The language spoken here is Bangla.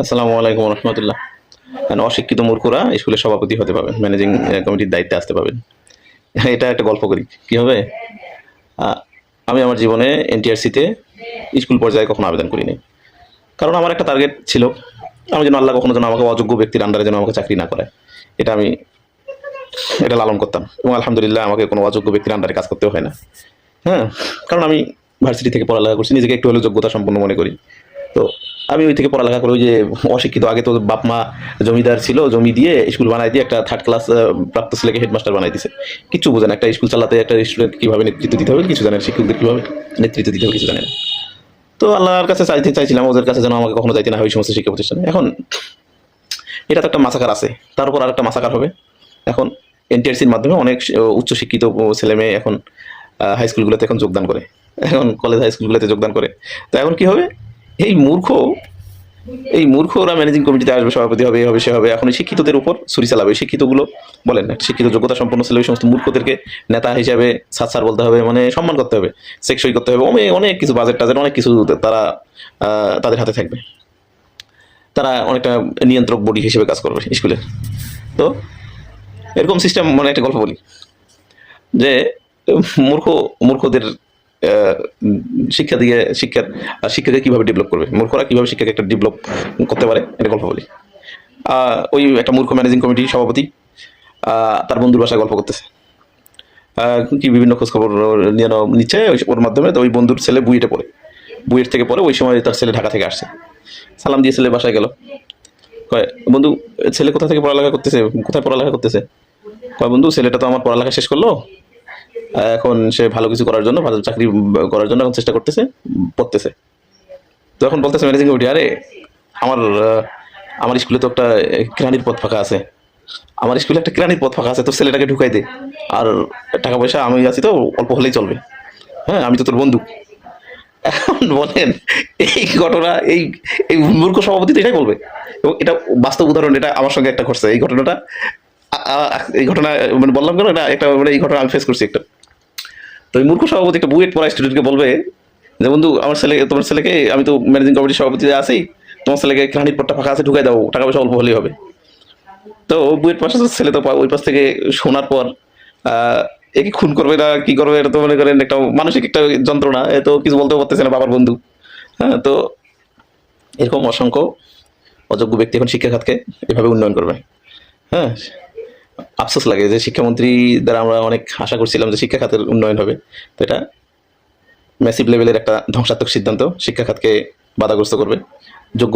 আসসালামু আলাইকুম রহমতুল্লাহ। অশিক্ষিত মূর্খরা স্কুলের সভাপতি হতে পারবেন, ম্যানেজিং কমিটির দায়িত্বে আসতে পারবেন। এটা একটা গল্প করি, কি হবে? আহ, আমি আমার জীবনে এনটিআরসিতে স্কুল পর্যায়ে কখনো আবেদন করিনি, কারণ আমার একটা টার্গেট ছিল, আমি যেন আল্লাহ কখনো যেন আমাকে অযোগ্য ব্যক্তির আন্ডারে যেন আমাকে চাকরি না করে। এটা আমি এটা লালন করতাম, এবং আলহামদুলিল্লাহ আমাকে কোনো অযোগ্য ব্যক্তির আন্ডারে কাজ করতেও হয় না। হ্যাঁ, কারণ আমি ভার্সিটি থেকে পড়ালেখা করছি, নিজেকে একটু হলেও যোগ্যতা সম্পন্ন মনে করি। তো আমি ওই থেকে পড়ালেখা করে, ওই যে অশিক্ষিত, আগে তো বাপ মা জমিদার ছিল, জমি দিয়ে স্কুল বানাই দিয়ে একটা থার্ড ক্লাস প্রাপ্ত ছেলেকে হেডমাস্টার বানাই দিছে। কিছু বোঝেন, একটা স্কুল চালাতে একটা স্টুডেন্ট কীভাবে নেতৃত্ব দিতে হবে কিছু জানেন, শিক্ষকদের কীভাবে নেতৃত্ব দিতে হবে কিছু জানেন। তো আল্লাহর কাছে চাইছিলাম ওদের কাছে যেন আমাকে কখনো যাইতে না হয় ওই সমস্ত শিক্ষা প্রতিষ্ঠানে। এখন এটা তো একটা মাসাকার আছে, তার উপর আর একটা মাসাকার হবে। এখন এনটিআরসির মাধ্যমে অনেক উচ্চশিক্ষিত ছেলে মেয়ে এখন হাই স্কুলগুলোতে এখন যোগদান করে, এখন কলেজ হাই স্কুলগুলোতে যোগদান করে। তো এখন কি হবে? এই মূর্খ এই মূর্খরা ম্যানেজিং কমিটিতে আসবে, সভাপতি হবে, এ হবে, সে হবে। এখন এই শিক্ষিতদের উপর ছুরি চালাবে। শিক্ষিতগুলো বলেন, শিক্ষিত যোগ্যতা সম্পন্ন ছেলে ওই সমস্ত মূর্খদেরকে নেতা হিসাবে স্যার বলতে হবে, মানে সম্মান করতে হবে, সেক্সই করতে হবে, অনেক অনেক কিছু, বাজেট টাজেট অনেক কিছু তারা তাদের হাতে থাকবে। তারা অনেকটা নিয়ন্ত্রক বডি হিসেবে কাজ করবে স্কুলের। তো এরকম সিস্টেম, মানে একটা গল্প বলি যে মূর্খ মূর্খদের আহ, শিক্ষা দিয়ে শিক্ষাকে কিভাবে ডেভেলপ করবে, মূর্খরা কিভাবে শিক্ষাকে একটা ডেভেলপ করতে পারে, এটা গল্প বলি। ওই একটা মূর্খ ম্যানেজিং কমিটির সভাপতি তার বন্ধুর বাসায় গল্প করতেছে, কি বিভিন্ন খোঁজখবর নিয়ে নিচ্ছে ওর মাধ্যমে। তো ওই বন্ধুর ছেলে বুয়েটে পড়ে, বুয়েট থেকে পড়ে, ওই সময় তার ছেলে ঢাকা থেকে আসছে। সালাম দিয়ে ছেলে বাসায় গেল, কয় বন্ধু, ছেলে কোথা থেকে পড়ালেখা করতেছে, কোথায় পড়ালেখা করতেছে? কয় বন্ধু, ছেলেটা তো আমার পড়ালেখা শেষ করলো, এখন সে ভালো কিছু করার জন্য, ভালো চাকরি করার জন্য এখন চেষ্টা করতেছে, পড়তেছে। তো এখন বলতেছে ম্যানেজিং কমিটি, আরে আমার আমার স্কুলে তো একটা কেরানির পদ ফাঁকা আছে, আমার স্কুলে একটা কেরানির পদ ফাঁকা আছে, তোর ছেলেটাকে ঢুকাই দে। আর টাকা পয়সা আমি আছি তো, অল্প হলেই চলবে। হ্যাঁ, আমি তো তোর বন্ধু। এখন বলেন, এই ঘটনা, এই মূর্খ সভাপতি তো এটাই বলবে। এবং এটা বাস্তব উদাহরণ, এটা আমার সঙ্গে একটা ঘটছে এই ঘটনাটা। এই ঘটনা মানে বললাম কেন, এটা একটা মানে এই ঘটনা আমি ফেস করছি একটা। তো এই মূর্খ সভাপতি একটা বুয়েট পড়া স্টুডেন্টকে বলবে যে, বন্ধু, আমার ছেলে, তোমার ছেলেকে, আমি তো ম্যানেজিং কমিটির সভাপতি আছি, তোমার ছেলেকে ক্রানির পট্টা ফাঁকা আছে, ঢুকাই দাও, টাকা পয়সা অল্প হলেই হবে। তো বুয়েট পাশে ছেলে তো ওই পাশ থেকে শোনার পর একে খুন করবে না কি করবে, এটা তো মনে করেন একটা মানসিক একটা যন্ত্রণা, এ তো কিছু বলতেও পারতেছে না, বাবার বন্ধু। হ্যাঁ, তো এরকম অসংখ্য অযোগ্য ব্যক্তি এখন শিক্ষা খাতকে এভাবে উন্নয়ন করবে। হ্যাঁ, আফসোস লাগে যে শিক্ষামন্ত্রী দ্বারা আমরা অনেক আশা করছিলাম যে শিক্ষা খাতের উন্নয়ন হবে। তো এটা ম্যাসিভ লেভেলের একটা ধ্বংসাত্মক সিদ্ধান্ত, শিক্ষা খাতকে বাধাগ্রস্ত করবে। যোগ্য